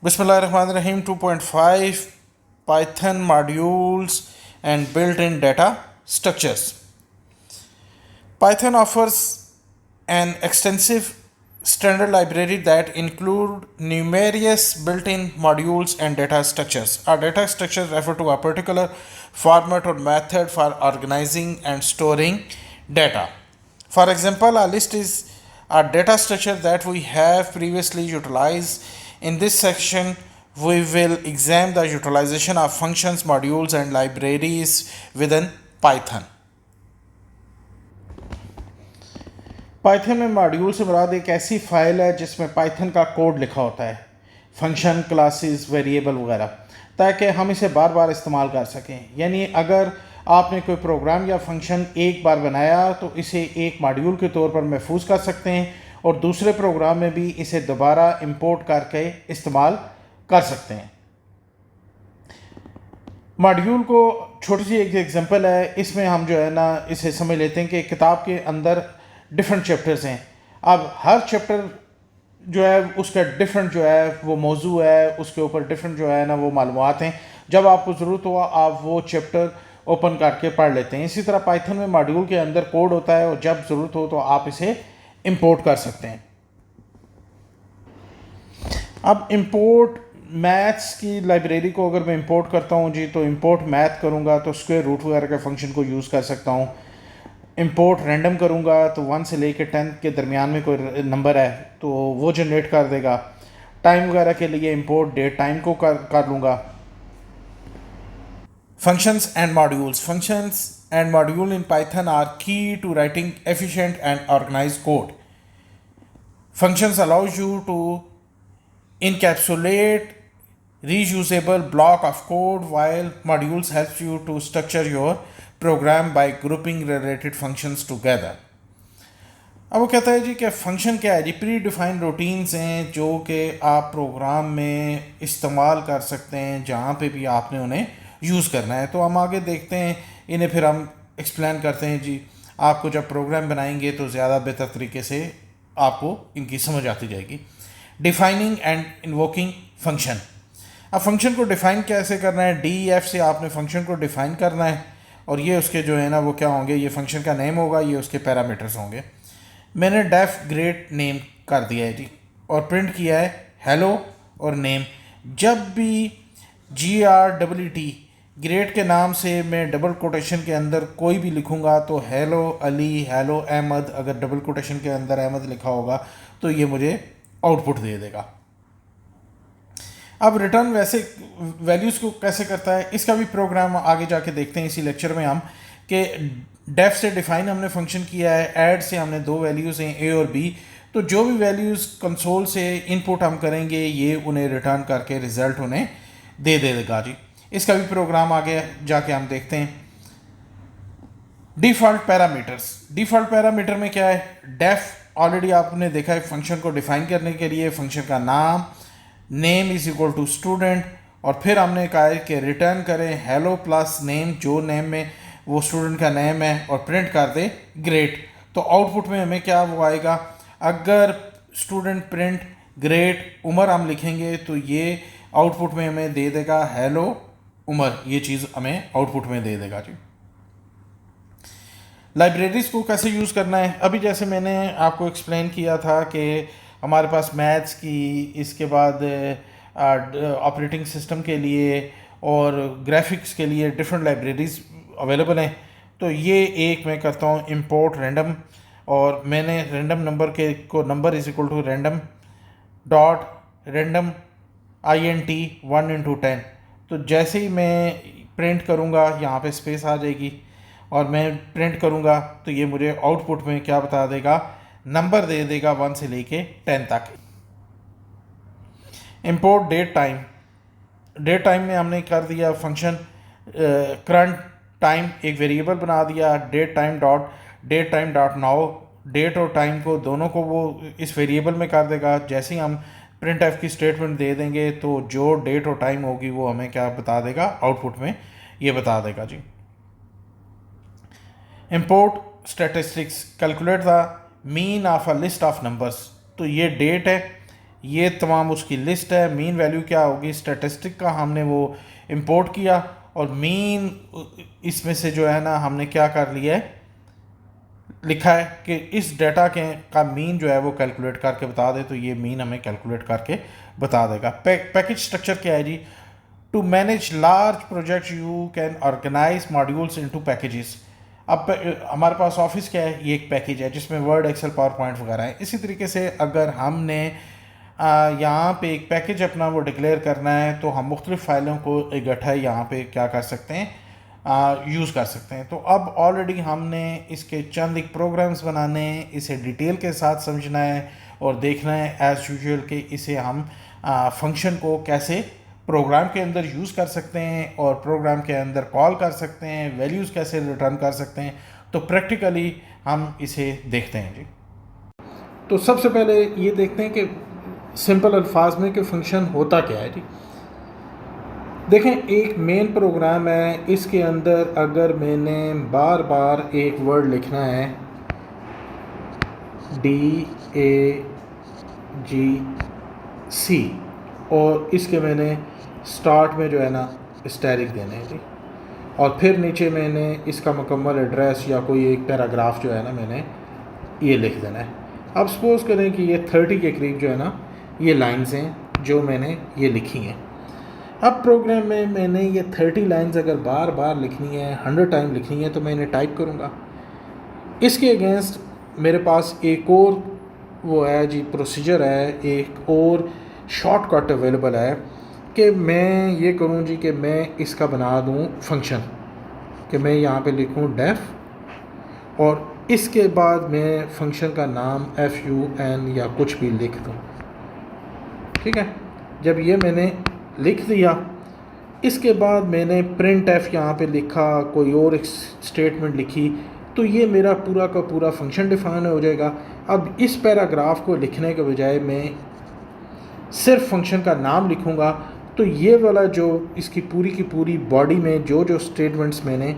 Bismillahirrahmanirrahim 2.5 Python modules and built-in data structures. Python offers an extensive standard library that include numerous built-in modules and data structures. A data structure refer to a particular format or method for organizing and storing data. For example, a list is a data structure that we have previously utilized. In this section, we will examine the utilization of functions, modules, and libraries within Python. Python में module से मुराद एक ऐसी file है जिसमें Python का code लिखा होता है, फंक्शन, क्लासेस, वेरिएबल वगैरह, ताकि हम इसे बार बार इस्तेमाल कर सकें। यानी अगर आपने कोई प्रोग्राम या फंक्शन एक बार बनाया तो इसे एक मॉड्यूल के तौर पर महफूज कर सकते हैं और दूसरे प्रोग्राम में भी इसे दोबारा इंपोर्ट करके इस्तेमाल कर सकते हैं। मॉड्यूल को छोटी सी एक एग्जांपल है, इसमें हम जो है ना इसे समझ लेते हैं कि किताब के अंदर डिफरेंट चैप्टर्स हैं। अब हर चैप्टर जो है उसका डिफरेंट जो है वो मौजू है, उसके ऊपर डिफरेंट जो है ना वो मालूमात हैं। जब आपको ज़रूरत हो आप वो चैप्टर ओपन करके पढ़ लेते हैं। इसी तरह पाइथन में मॉड्यूल के अंदर कोड होता है और जब ज़रूरत हो तो आप इसे इंपोर्ट कर सकते हैं। अब इंपोर्ट मैथ्स की लाइब्रेरी को अगर मैं इंपोर्ट करता हूँ जी, तो इंपोर्ट मैथ करूँगा तो स्क्वायर रूट वगैरह के फंक्शन को यूज़ कर सकता हूँ। इंपोर्ट रैंडम करूँगा तो 1 से लेकर 10 के दरमियान में कोई नंबर है तो वो जनरेट कर देगा। टाइम वगैरह के लिए इंपोर्ट डेट टाइम को कर लूँगा। Functions and modules. Functions and module in Python are key to writing efficient and organize code. Functions allows you to encapsulate reusable block of code, while modules helps you to structure your program by grouping related functions together. अब वो कहता है जी कि function क्या है जी, pre defined routines हैं जो कि आप प्रोग्राम में इस्तेमाल कर सकते हैं जहाँ पे भी आपने उन्हें यूज़ करना है। तो हम आगे देखते हैं इन्हें, फिर हम एक्सप्लेन करते हैं जी। आपको जब प्रोग्राम बनाएंगे तो ज़्यादा बेहतर तरीके से आपको इनकी समझ आती जाएगी। Defining and invoking function. अब फंक्शन को डिफाइन कैसे करना है, डी एफ से आपने फंक्शन को डिफाइन करना है और ये उसके जो है ना वो क्या होंगे, ये फंक्शन का नेम होगा, ये उसके पैरामीटर्स होंगे। मैंने डेफ ग्रेड नेम कर दिया है जी और प्रिंट किया है हेलो और नेम। जब भी GREET ग्रेड के नाम से मैं डबल कोटेशन के अंदर कोई भी लिखूंगा तो हेलो अली, हेलो अहमद, अगर डबल कोटेशन के अंदर अहमद लिखा होगा तो ये मुझे आउटपुट दे देगा। अब रिटर्न वैसे वैल्यूज़ को कैसे करता है इसका भी प्रोग्राम आगे जाके देखते हैं इसी लेक्चर में हम, कि डेफ से डिफाइन हमने फंक्शन किया है, ऐड से हमने दो वैल्यूज़ हैं ए और बी, तो जो भी वैल्यूज़ कंसोल से इनपुट हम करेंगे ये उन्हें रिटर्न करके रिजल्ट उन्हें दे देगा जी। इसका भी प्रोग्राम आगे जाके हम देखते हैं। Default parameters. डिफ़ॉल्ट पैरामीटर में क्या है, डेफ ऑलरेडी आपने देखा है फंक्शन को डिफाइन करने के लिए फंक्शन का नाम, name is equal to student, और फिर हमने कहा है कि रिटर्न करें हेलो प्लस नेम, जो नेम में वो स्टूडेंट का नेम है, और प्रिंट कर दे ग्रेट। तो आउटपुट में हमें क्या वो आएगा, अगर स्टूडेंट प्रिंट ग्रेट उमर हम लिखेंगे तो ये आउटपुट में हमें दे देगा हेलो उमर, ये चीज़ हमें आउटपुट में दे देगा जी। लाइब्रेरीज को कैसे यूज़ करना है, अभी जैसे मैंने आपको एक्सप्लेन किया था कि हमारे पास मैथ्स की, इसके बाद ऑपरेटिंग सिस्टम के लिए और ग्राफिक्स के लिए डिफरेंट लाइब्रेरीज अवेलेबल हैं। तो ये एक मैं करता हूँ इंपोर्ट रैंडम, और मैंने रैंडम नंबर के को number is equal to random dot random INT 1 × 10। तो जैसे ही मैं प्रिंट करूँगा यहाँ पे स्पेस आ जाएगी और मैं प्रिंट करूँगा तो ये मुझे आउटपुट में क्या बता देगा, नंबर दे देगा 1 से लेके 10 तक। Import date time. Date time में हमने कर दिया फंक्शन करंट टाइम, एक वेरिएबल बना दिया date time dot now. Date और टाइम को दोनों को वो इस वेरिएबल में कर देगा। जैसे ही हम प्रिंट एफ की स्टेटमेंट दे देंगे तो जो डेट और टाइम होगी वो हमें क्या बता देगा, आउटपुट में ये बता देगा जी। Import statistics. Calculate the mean of a list of numbers. तो ये डेट है, ये तमाम उसकी लिस्ट है। मीन वैल्यू क्या होगी, स्टैटिस्टिक का हमने वो इंपोर्ट किया और मीन इसमें से जो है ना हमने क्या कर लिया है, लिखा है कि इस डाटा के का मीन जो है वो कैलकुलेट करके बता दे, तो ये मीन हमें कैलकुलेट करके बता देगा। पैकेज स्ट्रक्चर क्या है जी, to manage large project you can organize modules into packages. अब हमारे पास ऑफिस क्या है, ये एक पैकेज है जिसमें वर्ड, एक्सेल, पावर पॉइंट वगैरह है। इसी तरीके से अगर हमने यहाँ पे एक पैकेज अपना वो डिक्लेयर करना है तो हम मुख्तलिफ़ फ़ाइलों को इकट्ठा यहाँ पे क्या कर सकते हैं, यूज़ कर सकते हैं। तो अब ऑलरेडी हमने इसके चंद एक प्रोग्राम्स बनाने हैं, इसे डिटेल के साथ समझना है और देखना है एज़ यूजुअल कि इसे हम फंक्शन को कैसे प्रोग्राम के अंदर यूज़ कर सकते हैं और प्रोग्राम के अंदर कॉल कर सकते हैं, वैल्यूज़ कैसे रिटर्न कर सकते हैं। तो प्रैक्टिकली हम इसे देखते हैं जी। तो सबसे पहले ये देखते हैं कि सिंपल अल्फाज में कि फ़ंक्शन होता क्या है जी। देखें, एक मेन प्रोग्राम है, इसके अंदर अगर मैंने बार बार एक वर्ड लिखना है DAGC और इसके मैंने स्टार्ट में जो है ना स्टैरिक देने हैं जी, और फिर नीचे मैंने इसका मुकम्मल एड्रेस या कोई एक पैराग्राफ जो है ना मैंने ये लिख देना है। अब सपोज़ करें कि ये 30 के करीब जो है ना ये लाइंस हैं जो मैंने ये लिखी हैं। अब प्रोग्राम में मैंने ये 30 लाइंस अगर बार बार लिखनी है, 100 टाइम लिखनी है, तो मैं इन्हें टाइप करूँगा। इसके अगेंस्ट मेरे पास एक और वो है जी प्रोसीजर है, एक और शॉर्टकट अवेलेबल है कि मैं ये करूँ जी कि मैं इसका बना दूँ फंक्शन, कि मैं यहाँ पे लिखूँ डेफ और इसके बाद मैं फंक्शन का नाम FUN या कुछ भी लिख दूँ। ठीक है, जब ये मैंने लिख दिया, इसके बाद मैंने प्रिंट एफ यहाँ पे लिखा, कोई और एक स्टेटमेंट लिखी, तो ये मेरा पूरा का पूरा फंक्शन डिफाइन हो जाएगा। अब इस पैराग्राफ को लिखने के बजाय मैं सिर्फ फंक्शन का नाम लिखूँगा, तो ये वाला जो इसकी पूरी की पूरी बॉडी में जो जो स्टेटमेंट्स मैंने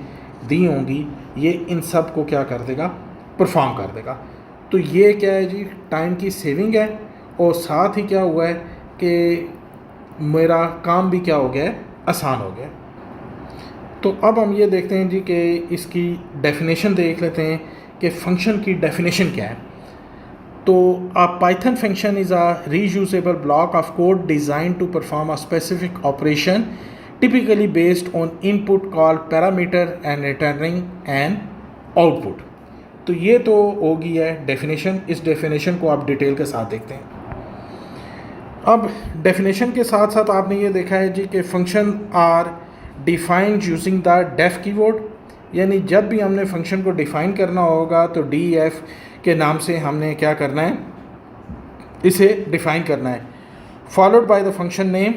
दी होंगी ये इन सब को क्या कर देगा, परफॉर्म कर देगा। तो ये क्या है जी, टाइम की सेविंग है और साथ ही क्या हुआ है कि मेरा काम भी क्या हो गया है, आसान हो गया। तो अब हम ये देखते हैं जी कि इसकी डेफिनेशन देख लेते हैं कि फ़ंक्शन की डेफिनेशन क्या है। तो a Python function is a reusable block of code designed to perform a specific operation typically based on input called parameter and returning an output। तो ये तो हो गई है डेफिनेशन। इस डेफिनेशन को आप डिटेल के साथ देखते हैं। अब डेफिनेशन के साथ साथ आपने ये देखा है जी कि function are defined using the def keyword, यानी जब भी हमने फंक्शन को डिफ़ाइन करना होगा तो DEF के नाम से हमने क्या करना है, इसे डिफ़ाइन करना है। Followed by the function name,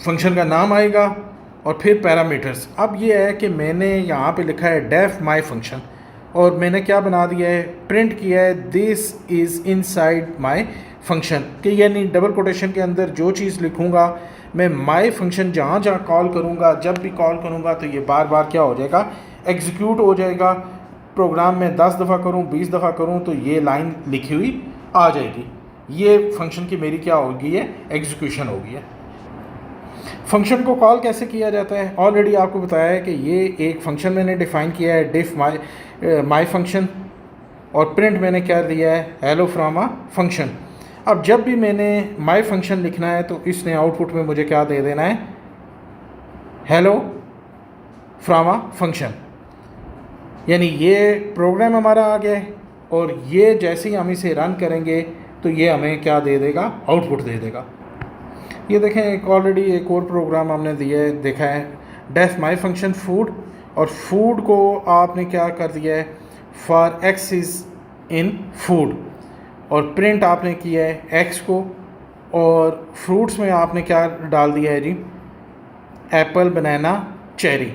function का नाम आएगा और फिर पैरामीटर्स। अब ये है कि मैंने यहाँ पे लिखा है डेफ माई फंक्शन और मैंने क्या बना दिया है, प्रिंट किया है this is inside my function, कि यानी डबल कोटेशन के अंदर जो चीज़ लिखूँगा मैं माई फंक्शन जहाँ जहाँ कॉल करूँगा, जब भी कॉल करूँगा तो ये बार बार क्या हो जाएगा, एग्जीक्यूट हो जाएगा। प्रोग्राम में 10 दफ़ा करूँ, 20 दफ़ा करूँ तो ये लाइन लिखी हुई आ जाएगी। ये फंक्शन की मेरी क्या हो गई है, एग्जीक्यूशन हो गई है। फंक्शन को कॉल कैसे किया जाता है, ऑलरेडी आपको बताया है कि ये एक फंक्शन मैंने डिफ़ाइन किया है डिफ माई फंक्शन और प्रिंट मैंने क्या दिया है, हेलो फ्रॉम अ फंक्शन। अब जब भी मैंने माई फंक्शन लिखना है तो इसने आउटपुट में मुझे क्या दे देना है, हेलो फ्रॉम अ फंक्शन। यानी ये प्रोग्राम हमारा आ गया है और ये जैसे ही हम इसे रन करेंगे तो ये हमें क्या दे देगा, आउटपुट दे देगा। ये देखें, एक ऑलरेडी एक और प्रोग्राम हमने दिया है, देखा है डेफ माई फंक्शन फूड, और फूड को आपने क्या कर दिया है, for x is in food, और प्रिंट आपने किया है एक्स को, और फ्रूट्स में आपने क्या डाल दिया है जी, एप्पल, बनाना, चेरी।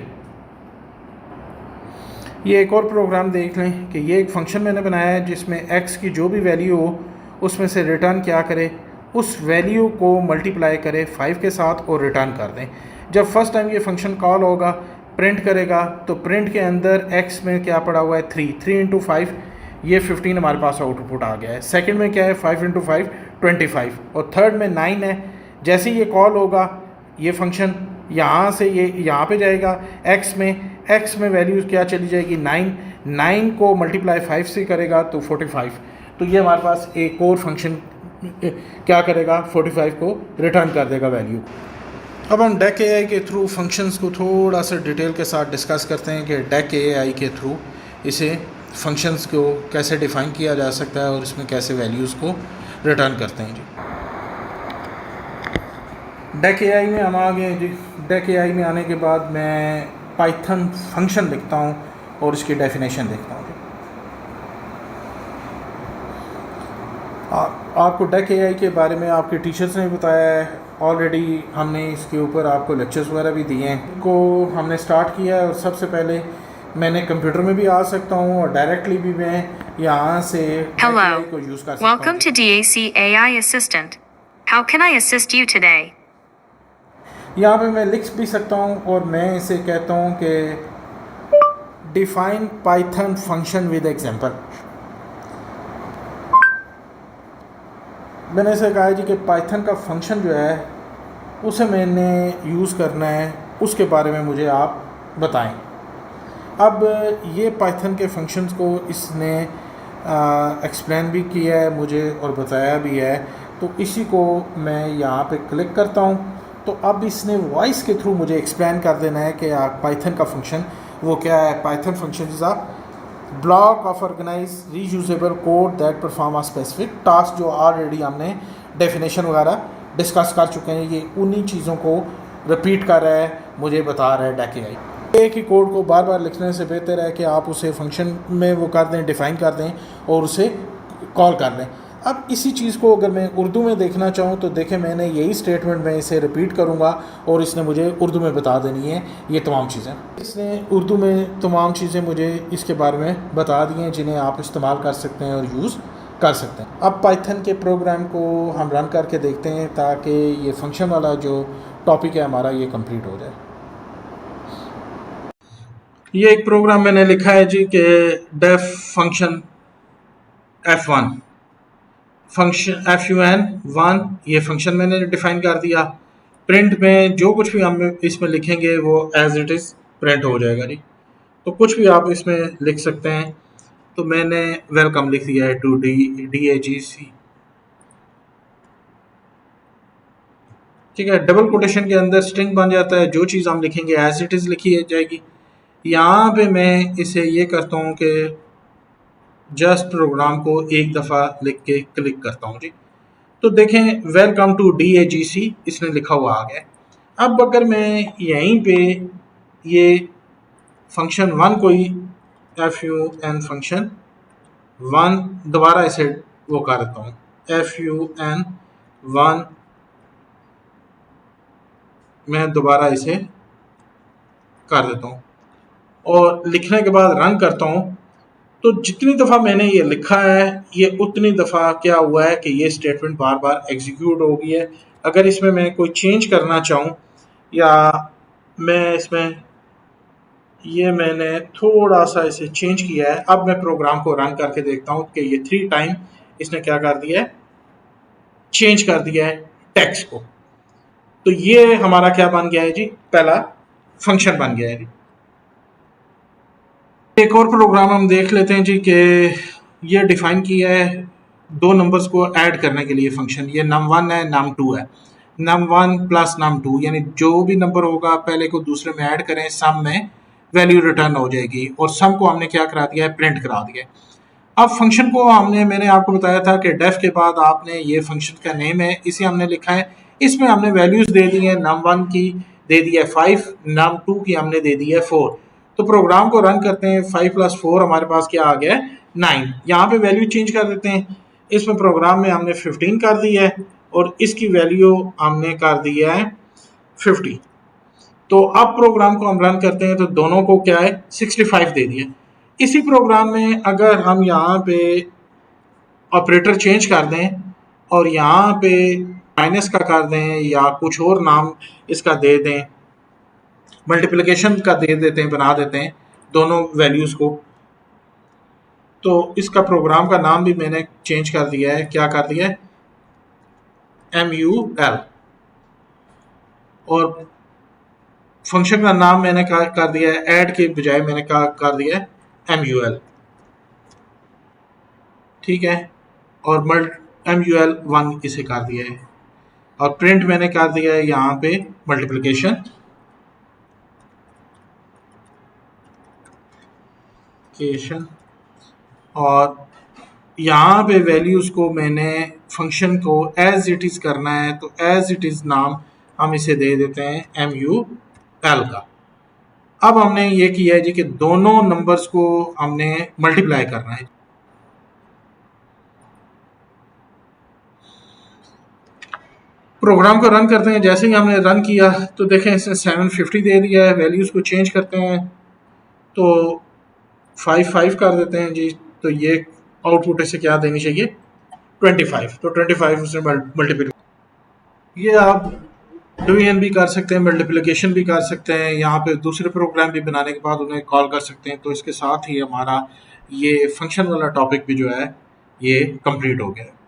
ये एक और प्रोग्राम देख लें कि ये एक फ़ंक्शन मैंने बनाया है जिसमें एक्स की जो भी वैल्यू हो उसमें से रिटर्न क्या करे, उस वैल्यू को मल्टीप्लाई करे 5 के साथ और रिटर्न कर दें। जब फर्स्ट टाइम ये फंक्शन कॉल होगा, प्रिंट करेगा, तो प्रिंट के अंदर एक्स में क्या पड़ा हुआ है, 3 3 × 5, ये 15 हमारे पास आउटपुट आ गया है। सेकंड में क्या है, 5 × 5 25 और थर्ड में 9 है। जैसे ही ये कॉल होगा ये फंक्शन यहाँ से ये यहाँ पे जाएगा x में वैल्यू क्या चली जाएगी 9 को मल्टीप्लाई 5 से करेगा तो 45। तो ये हमारे पास एक और फंक्शन क्या करेगा 45 को रिटर्न कर देगा वैल्यू। अब हम डेक एआई के थ्रू फंक्शंस को थोड़ा सा डिटेल के साथ डिस्कस करते हैं कि डेक एआई के थ्रू इसे फंक्शंस को कैसे डिफ़ाइन किया जा सकता है और इसमें कैसे वैल्यूज़ को रिटर्न करते हैं जी। डेक एआई में हम आ गए जी। डेक एआई में आने के बाद मैं पाइथन फंक्शन लिखता हूँ और इसकी डेफिनेशन देखता हूँ। आपको डेक एआई के बारे में आपके टीचर्स ने बताया है ऑलरेडी, हमने इसके ऊपर आपको लेक्चर्स वगैरह भी दिए हैं। को हमने स्टार्ट किया है और सबसे पहले मैंने कंप्यूटर में भी आ सकता हूँ और डायरेक्टली भी मैं यहाँ से Hello. को यूज़ कर सकता हूँ। Welcome to DAC AI Assistant. How can I assist you today? यहाँ पे मैं लिख भी सकता हूँ और मैं इसे कहता हूँ कि define Python function with example. मैंने इसे कहा है जी कि पाइथन का फंक्शन जो है उसे मैंने यूज़ करना है, उसके बारे में मुझे आप बताएं। अब ये पाइथन के फंक्शंस को इसने एक्सप्लेन भी किया है मुझे और बताया भी है, तो इसी को मैं यहाँ पे क्लिक करता हूँ। तो अब इसने वॉइस के थ्रू मुझे एक्सप्लेन कर देना है कि पाइथन का फंक्शन वो क्या है। Python function is a block of organise reusable code that perform a specific task, जो ऑलरेडी हमने डेफिनेशन वगैरह डिस्कस कर चुके हैं। ये उन्हीं चीज़ों को रिपीट कर रहा है, मुझे बता रहा है डेक एआई। एक ही कोड को बार बार लिखने से बेहतर है कि आप उसे फंक्शन में वो कर दें, डिफ़ाइन कर दें और उसे कॉल कर दें। अब इसी चीज़ को अगर मैं उर्दू में देखना चाहूँ तो देखें, मैंने यही स्टेटमेंट मैं इसे रिपीट करूँगा और इसने मुझे उर्दू में बता देनी है ये तमाम चीज़ें। इसने उर्दू में तमाम चीज़ें मुझे इसके बारे में बता दी हैं जिन्हें आप इस्तेमाल कर सकते हैं और यूज़ कर सकते हैं। अब पाइथन के प्रोग्राम को हम रन करके देखते हैं ताकि ये फंक्शन वाला जो टॉपिक है हमारा ये कंप्लीट हो जाए। ये एक प्रोग्राम मैंने लिखा है जी कि def function f1 function fun1 ये फंक्शन मैंने डिफाइन कर दिया। प्रिंट में जो कुछ भी हम इसमें लिखेंगे वो एज इट इज़ प्रिंट हो जाएगा जी। तो कुछ भी आप इसमें लिख सकते हैं। तो मैंने वेलकम लिख दिया है टू DAGC, ठीक है। डबल कोटेशन के अंदर स्ट्रिंग बन जाता है, जो चीज़ हम लिखेंगे एज इट इज़ लिखी जाएगी। यहाँ पे मैं इसे ये करता हूँ कि जस्ट प्रोग्राम को एक दफ़ा लिख के क्लिक करता हूँ जी। तो देखें वेलकम टू DAGC इसने लिखा हुआ आ गया। अब अगर मैं यहीं पे ये फंक्शन 1 कोई fun फंक्शन 1 दोबारा इसे वो कर देता हूँ fun1 मैं दोबारा इसे कर देता हूँ और लिखने के बाद रन करता हूँ। तो जितनी दफ़ा मैंने ये लिखा है ये उतनी दफ़ा क्या हुआ है कि ये स्टेटमेंट बार बार एग्जीक्यूट हो गई है। अगर इसमें मैं कोई चेंज करना चाहूँ या मैं इसमें ये मैंने थोड़ा सा इसे चेंज किया है, अब मैं प्रोग्राम को रन करके देखता हूँ कि ये 3 टाइम इसने क्या कर दिया है, चेंज कर दिया है टेक्स्ट को। तो ये हमारा क्या बन गया है जी, पहला फंक्शन बन गया है जी। एक और प्रोग्राम हम देख लेते हैं जी कि ये डिफाइन किया है 2 नंबर्स को ऐड करने के लिए फंक्शन। ये num1 है num2 है। num1 प्लस num2 यानी जो भी नंबर होगा पहले को दूसरे में ऐड करें, सम में वैल्यू रिटर्न हो जाएगी और सम को हमने क्या करा दिया है, प्रिंट करा दिया है। अब फंक्शन को मैंने आपको बताया था कि डेफ के बाद आपने ये फंक्शन का नेम है, इसे हमने लिखा है। इसमें हमने वैल्यूज दे दी है, num1 की दे दी है 5, num2 की हमने दे दी है 4। तो प्रोग्राम को रन करते हैं, 5 + 4 हमारे पास क्या आ गया है 9। यहाँ पे वैल्यू चेंज कर देते हैं। इसमें प्रोग्राम में हमने 15 कर दी है और इसकी वैल्यू हमने कर दी है 50। तो अब प्रोग्राम को हम रन करते हैं तो दोनों को क्या है 65 दे दिया। इसी प्रोग्राम में अगर हम यहाँ पे ऑपरेटर चेंज कर दें और यहाँ पे माइनस का कर दें या कुछ और नाम इसका दे दें, मल्टीप्लिकेशन का दे देते हैं, बना देते हैं दोनों वैल्यूज को, तो इसका प्रोग्राम का नाम भी मैंने चेंज कर दिया है। क्या कर दिया है, MUL, और फंक्शन का नाम मैंने कर दिया है, ऐड के बजाय मैंने कर दिया है MUL, ठीक है, और MUL1 इसे कर दिया है, और प्रिंट मैंने कर दिया है यहाँ पे मल्टीप्लिकेशन और यहाँ पे वैल्यूज को मैंने फंक्शन को एज इट इज करना है, तो एज इट इज नाम हम इसे दे देते हैं MUL का। अब हमने ये किया है जी कि दोनों नंबर्स को हमने मल्टीप्लाई करना है। प्रोग्राम को रन करते हैं। जैसे ही हमने रन किया तो देखें इसने 750 दे दिया है। वैल्यूज को चेंज करते हैं तो 5 कर देते हैं जी, तो ये आउटपुट इसे क्या देनी चाहिए 25, तो 25 उसने मल्टीप्लाई। ये आप डिवीजन भी कर सकते हैं, मल्टीप्लिकेशन भी कर सकते हैं, यहाँ पे दूसरे प्रोग्राम भी बनाने के बाद उन्हें कॉल कर सकते हैं। तो इसके साथ ही हमारा ये फंक्शन वाला टॉपिक भी जो है ये कंप्लीट हो गया है।